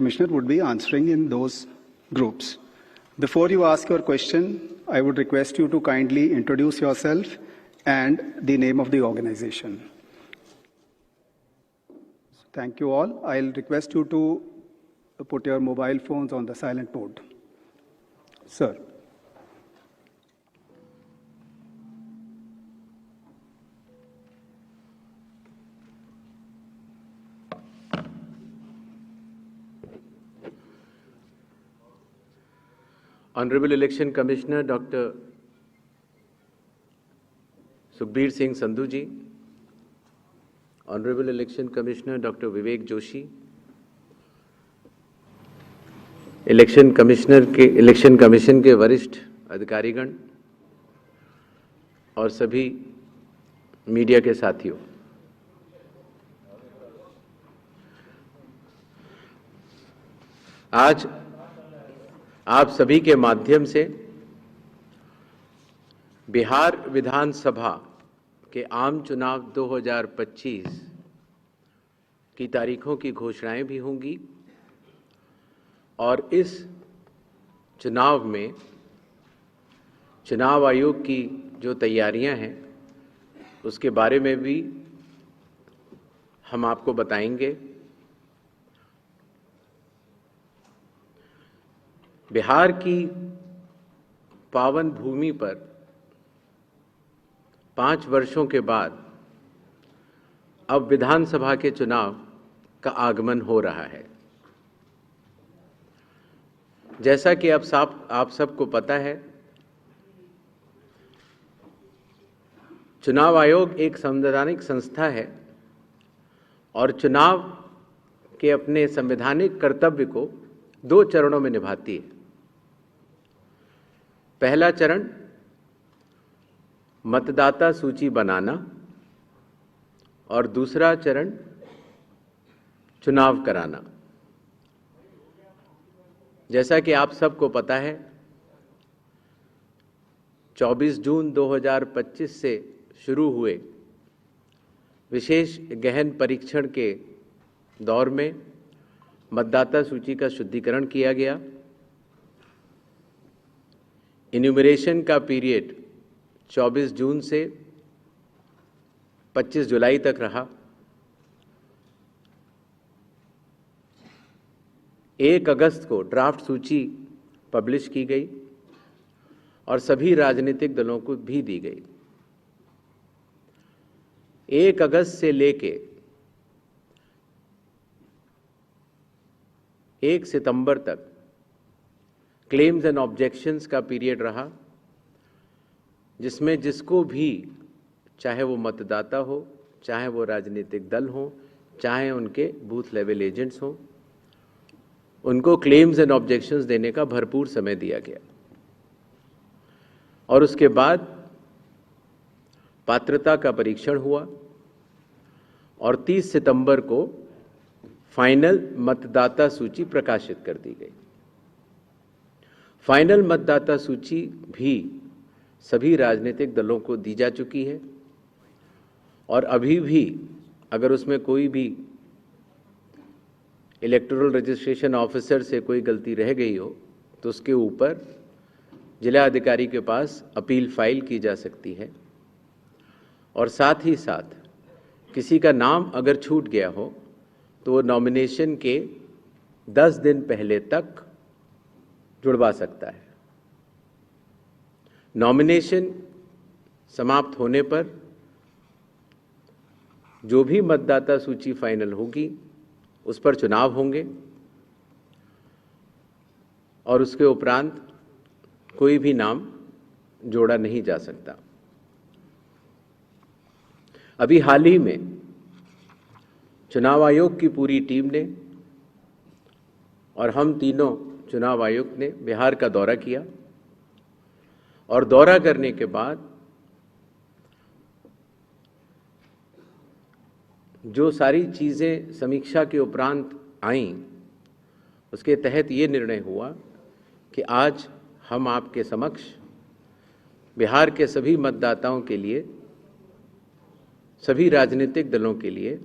Commissioner would be answering in those groups. Before you ask your question, I would request you to kindly introduce yourself and the name of the organization. Thank you all. I'll request you to put your mobile phones on the silent mode. Sir. Honorable Election Commissioner Dr. Sukhbir Singh Sandhu ji, Honorable Election Commissioner Dr. Vivek Joshi, election commission के वरिष्ठ अधिकारीगण और सभी media के साथियों, आज आप सभी के माध्यम से बिहार विधानसभा के आम चुनाव 2025 की तारीखों की घोषणाएं भी होंगी और इस चुनाव में चुनाव आयोग की जो तैयारियां हैं उसके बारे में भी हम आपको बताएंगे। बिहार की पावन भूमि पर 5 वर्षों के बाद अब विधानसभा के चुनाव का आगमन हो रहा है। जैसा कि आप सबको पता है, चुनाव आयोग एक संवैधानिक संस्था है और चुनाव के अपने संवैधानिक कर्तव्य को 2 चरणों में निभाती है। पहला चरण मतदाता सूची बनाना और दूसरा चरण चुनाव कराना। जैसा कि आप सबको पता है, 24 जून 2025 से शुरू हुए विशेष गहन परीक्षण के दौर में मतदाता सूची का शुद्धिकरण किया गया। इन्यूमरेशन का पीरियड 24 जून से 25 जुलाई तक रहा। 1 अगस्त को ड्राफ्ट सूची पब्लिश की गई और सभी राजनीतिक दलों को भी दी गई। 1 अगस्त से लेके 1 सितंबर तक क्लेम्स एंड ऑब्जेक्शंस का पीरियड रहा, जिसमें जिसको भी, चाहे वो मतदाता हो, चाहे वो राजनीतिक दल हो, चाहे उनके बूथ लेवल एजेंट्स हो, उनको क्लेम्स एंड ऑब्जेक्शंस देने का भरपूर समय दिया गया। और उसके बाद पात्रता का परीक्षण हुआ और 30 सितंबर को फाइनल मतदाता सूची प्रकाशित कर दी गई। फाइनल मतदाता सूची भी सभी राजनीतिक दलों को दी जा चुकी है और अभी भी अगर उसमें कोई भी इलेक्टोरल रजिस्ट्रेशन ऑफिसर से कोई गलती रह गई हो तो उसके ऊपर जिला अधिकारी के पास अपील फाइल की जा सकती है। और साथ ही साथ किसी का नाम अगर छूट गया हो तो वो नॉमिनेशन के 10 दिन पहले तक जुड़वा सकता है। नॉमिनेशन समाप्त होने पर जो भी मतदाता सूची फाइनल होगी उस पर चुनाव होंगे और उसके उपरांत कोई भी नाम जोड़ा नहीं जा सकता। अभी हाल ही में चुनाव आयोग की पूरी टीम ने और हम तीनों चुनाव आयुक्त ने बिहार का दौरा किया और दौरा करने के बाद जो सारी चीज़ें समीक्षा के उपरांत आईं, उसके तहत ये निर्णय हुआ कि आज हम आपके समक्ष बिहार के सभी मतदाताओं के लिए, सभी राजनीतिक दलों के लिए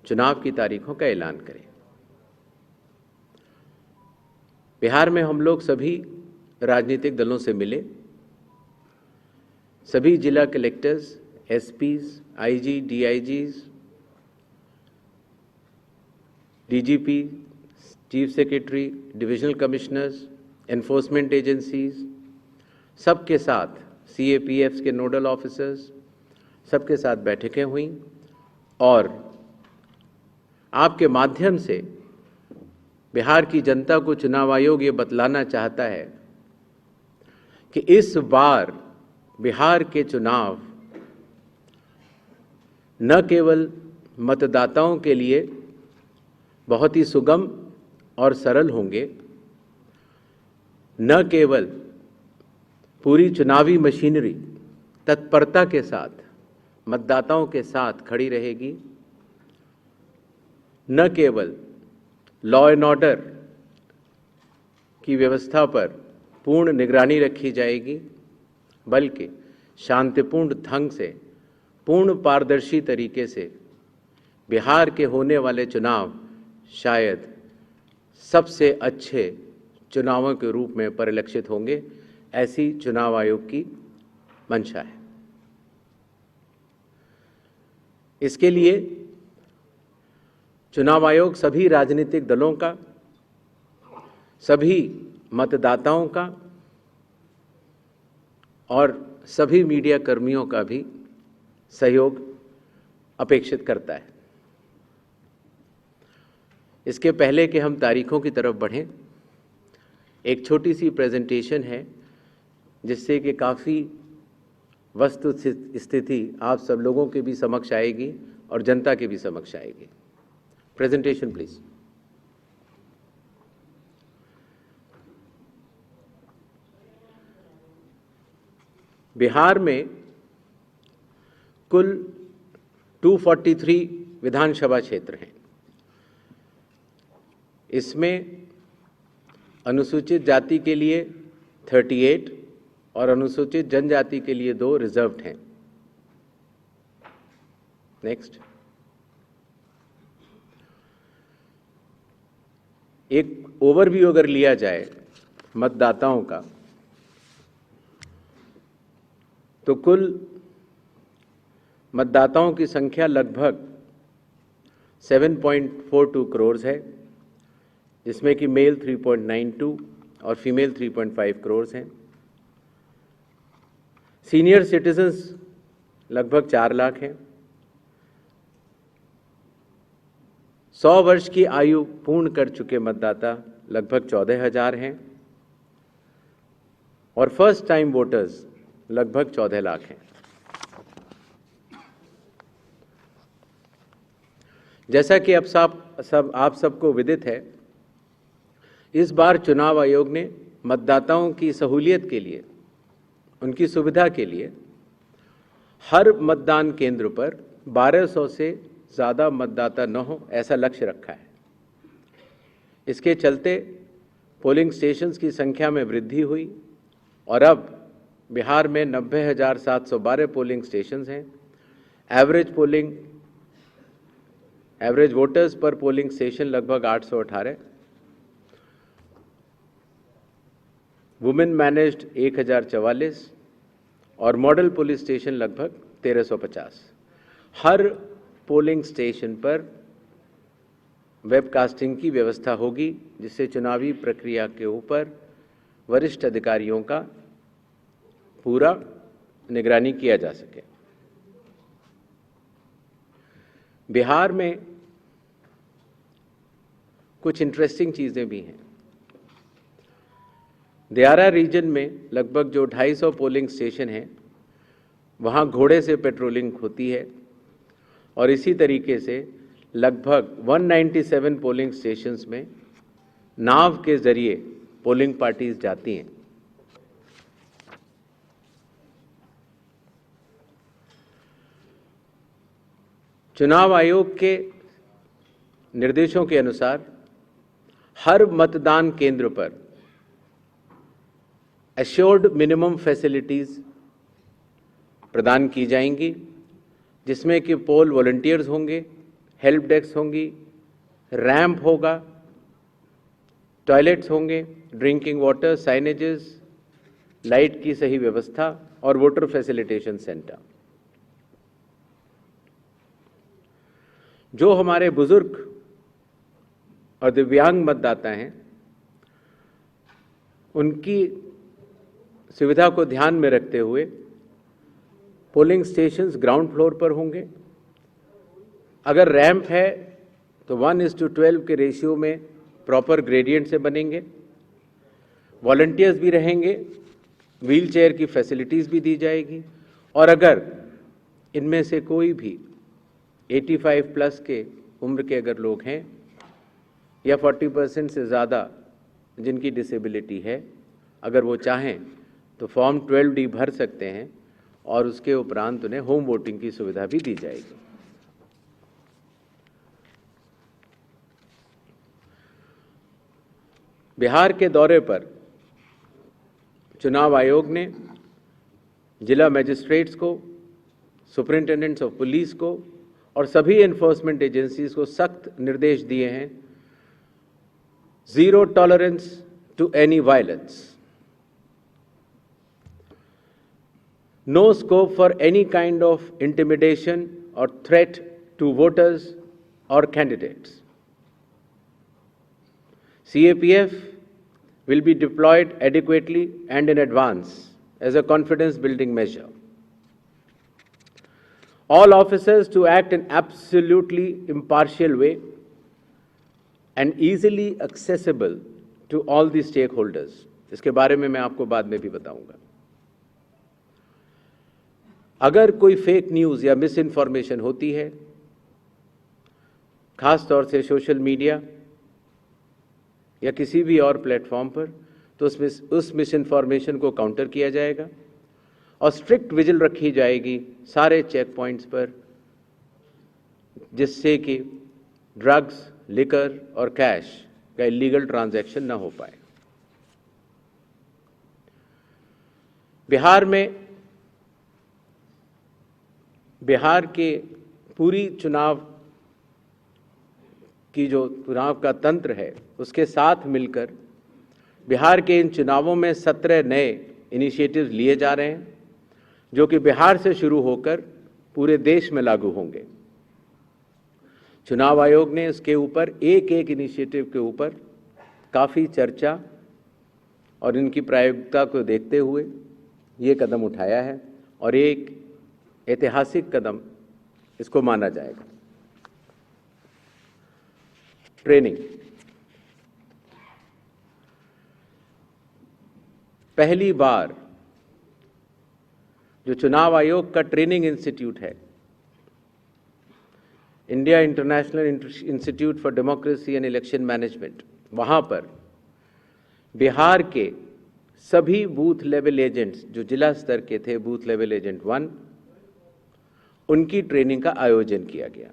चुनाव की तारीखों का ऐलान करें। बिहार में हम लोग सभी राजनीतिक दलों से मिले, सभी जिला collectors, SPs, IG, DIGs, DGP, chief secretary, divisional commissioners, enforcement agencies, सबके साथ सीएपीएफ के नोडल ऑफिसर्स, सबके साथ बैठकें हुई और आपके माध्यम से बिहार की जनता को चुनाव आयोग ये बतलाना चाहता है कि इस बार बिहार के चुनाव न केवल मतदाताओं के लिए बहुत ही सुगम और सरल होंगे, न केवल पूरी चुनावी मशीनरी तत्परता के साथ मतदाताओं के साथ खड़ी रहेगी, न केवल लॉ एंड ऑर्डर की व्यवस्था पर पूर्ण निगरानी रखी जाएगी, बल्कि शांतिपूर्ण ढंग से, पूर्ण पारदर्शी तरीके से बिहार के होने वाले चुनाव शायद सबसे अच्छे चुनावों के रूप में परिलक्षित होंगे, ऐसी चुनाव आयोग की मंशा है। इसके लिए चुनाव आयोग सभी राजनीतिक दलों का, सभी मतदाताओं का और सभी मीडिया कर्मियों का भी सहयोग अपेक्षित करता है। इसके पहले कि हम तारीखों की तरफ बढ़ें, एक छोटी सी प्रेजेंटेशन है जिससे कि काफ़ी वस्तु स्थिति आप सब लोगों के भी समक्ष आएगी और जनता के भी समक्ष आएगी। Presentation please. बिहार में कुल 243 विधानसभा क्षेत्र हैं। इसमें अनुसूचित जाति के लिए 38 और अनुसूचित जनजाति के लिए 2 रिजर्व्ड हैं। नेक्स्ट। एक ओवरव्यू अगर लिया जाए मतदाताओं का, तो कुल मतदाताओं की संख्या लगभग 7.42 करोड़ है, जिसमें कि मेल 3.92 और फीमेल 3.5 करोड़ हैं। सीनियर सिटीजन्स लगभग 4 लाख हैं। 100 वर्ष की आयु पूर्ण कर चुके मतदाता लगभग 14,000 हैं और फर्स्ट टाइम वोटर्स लगभग 14 लाख हैं। जैसा कि अब आप सबको विदित है, इस बार चुनाव आयोग ने मतदाताओं की सहूलियत के लिए, उनकी सुविधा के लिए हर मतदान केंद्र पर 1200 से ज़्यादा मतदाता न हो, ऐसा लक्ष्य रखा है। इसके चलते पोलिंग स्टेशंस की संख्या में वृद्धि हुई और अब बिहार में 90,712 पोलिंग स्टेशंस हैं। एवरेज वोटर्स पर पोलिंग स्टेशन लगभग 818। वुमेन मैनेज्ड 1044 और मॉडल पुलिस स्टेशन लगभग 1350। हर पोलिंग स्टेशन पर वेबकास्टिंग की व्यवस्था होगी, जिससे चुनावी प्रक्रिया के ऊपर वरिष्ठ अधिकारियों का पूरा निगरानी किया जा सके। बिहार में कुछ इंटरेस्टिंग चीज़ें भी हैं। दियारा रीजन में लगभग जो 250 पोलिंग स्टेशन हैं, वहाँ घोड़े से पेट्रोलिंग होती है और इसी तरीके से लगभग 197 पोलिंग स्टेशंस में नाव के ज़रिए पोलिंग पार्टीज जाती हैं। चुनाव आयोग के निर्देशों के अनुसार हर मतदान केंद्र पर एश्योर्ड मिनिमम फैसिलिटीज़ प्रदान की जाएंगी, जिसमें कि पोल वॉलंटियर्स होंगे, हेल्प डेस्क होंगी, रैंप होगा, टॉयलेट्स होंगे, ड्रिंकिंग वाटर, साइनेजेस, लाइट की सही व्यवस्था और वोटर फैसिलिटेशन सेंटर। जो हमारे बुजुर्ग और दिव्यांग मतदाता हैं, उनकी सुविधा को ध्यान में रखते हुए पोलिंग स्टेशंस ग्राउंड फ्लोर पर होंगे। अगर रैंप है तो 1:12 के रेशियो में प्रॉपर ग्रेडियंट से बनेंगे। वॉलंटियर्स भी रहेंगे, व्हील चेयर की फैसिलिटीज़ भी दी जाएगी। और अगर इनमें से कोई भी 85 प्लस के उम्र के अगर लोग हैं या 40% से ज़्यादा जिनकी डिसेबिलिटी है, अगर वो चाहें तो फॉर्म 12D भर सकते हैं और उसके उपरांत उन्हें होम वोटिंग की सुविधा भी दी जाएगी। बिहार के दौरे पर चुनाव आयोग ने जिला मजिस्ट्रेट्स को, सुपरिंटेंडेंट्स ऑफ पुलिस को और सभी एनफोर्समेंट एजेंसीज को सख्त निर्देश दिए हैं, zero tolerance to any violence, no scope for any kind of intimidation or threat to voters or candidates. CAPF will be deployed adequately and in advance as a confidence building measure. All officers to act in absolutely impartial way and easily accessible to all the stakeholders. इसके बारे में मैं आपको बाद में भी बताऊंगा। अगर कोई फेक न्यूज़ या मिस इन्फॉर्मेशन होती है, खास तौर से सोशल मीडिया या किसी भी और प्लेटफॉर्म पर, तो उस मिस इन्फॉर्मेशन को काउंटर किया जाएगा और स्ट्रिक्ट विजिल रखी जाएगी सारे चेक पॉइंट्स पर, जिससे कि ड्रग्स, लिकर और कैश का इलीगल ट्रांजैक्शन ना हो पाए। बिहार के पूरी चुनाव का तंत्र है, उसके साथ मिलकर बिहार के इन चुनावों में 17 नए इनिशिएटिव्स लिए जा रहे हैं, जो कि बिहार से शुरू होकर पूरे देश में लागू होंगे। चुनाव आयोग ने इसके ऊपर एक एक इनिशिएटिव के ऊपर काफ़ी चर्चा और इनकी प्रायोगिकता को देखते हुए ये कदम उठाया है और एक ऐतिहासिक कदम इसको माना जाएगा। ट्रेनिंग, पहली बार जो चुनाव आयोग का ट्रेनिंग इंस्टीट्यूट है, India international institute for democracy and election management, वहाँ पर बिहार के सभी बूथ लेवल एजेंट्स जो जिला स्तर के थे, बूथ लेवल एजेंट 1, उनकी ट्रेनिंग का आयोजन किया गया।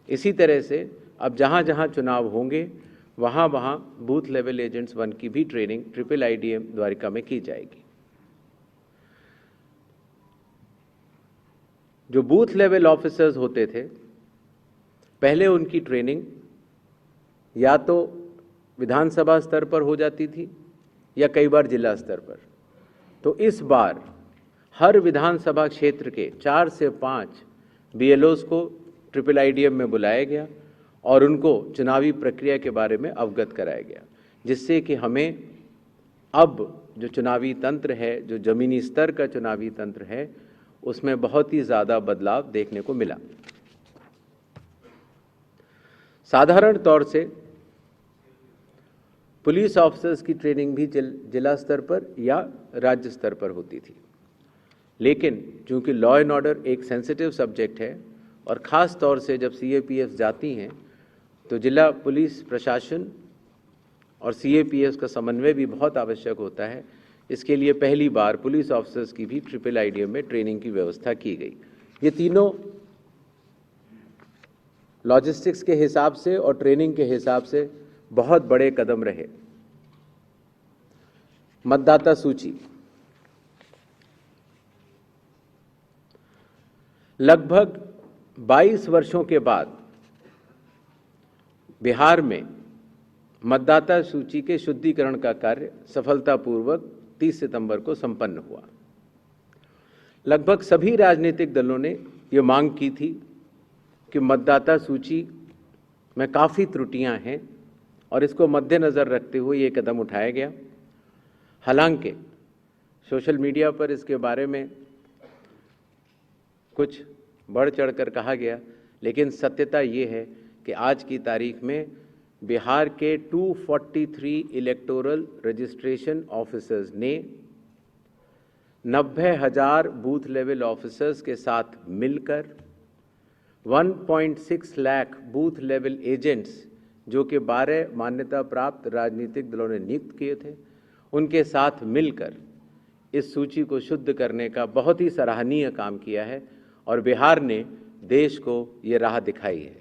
इसी तरह से अब जहाँ जहाँ चुनाव होंगे वहाँ वहाँ बूथ लेवल एजेंट्स 1 की भी ट्रेनिंग IIIDM द्वारिका में की जाएगी। जो बूथ लेवल ऑफिसर्स होते थे, पहले उनकी ट्रेनिंग या तो विधानसभा स्तर पर हो जाती थी या कई बार जिला स्तर पर। तो इस बार हर विधानसभा क्षेत्र के 4 से 5 BLOs को IIIDM में बुलाया गया और उनको चुनावी प्रक्रिया के बारे में अवगत कराया गया, जिससे कि हमें अब जो चुनावी तंत्र है, जो ज़मीनी स्तर का चुनावी तंत्र है, उसमें बहुत ही ज़्यादा बदलाव देखने को मिला। साधारण तौर से पुलिस ऑफिसर्स की ट्रेनिंग भी जिला स्तर पर या राज्य स्तर पर होती थी, लेकिन चूंकि लॉ एंड ऑर्डर एक सेंसिटिव सब्जेक्ट है और ख़ास तौर से जब CAPF जाती हैं तो जिला पुलिस प्रशासन और CAPF का समन्वय भी बहुत आवश्यक होता है। इसके लिए पहली बार पुलिस ऑफिसर्स की भी IIIDM में ट्रेनिंग की व्यवस्था की गई। ये तीनों लॉजिस्टिक्स के हिसाब से और ट्रेनिंग के हिसाब से बहुत बड़े कदम रहे। मतदाता सूची, लगभग 22 वर्षों के बाद बिहार में मतदाता सूची के शुद्धिकरण का कार्य सफलतापूर्वक 30 सितंबर को संपन्न हुआ। लगभग सभी राजनीतिक दलों ने ये मांग की थी कि मतदाता सूची में काफ़ी त्रुटियां हैं और इसको मद्देनज़र रखते हुए ये कदम उठाया गया। हालांकि सोशल मीडिया पर इसके बारे में कुछ बढ़ चढ़कर कहा गया, लेकिन सत्यता ये है कि आज की तारीख में बिहार के 243 इलेक्टोरल रजिस्ट्रेशन ऑफिसर्स ने 90,000 बूथ लेवल ऑफिसर्स के साथ मिलकर 1.6 लाख बूथ लेवल एजेंट्स, जो कि 12 मान्यता प्राप्त राजनीतिक दलों ने नियुक्त किए थे, उनके साथ मिलकर इस सूची को शुद्ध करने का बहुत ही सराहनीय काम किया है और बिहार ने देश को ये राह दिखाई है।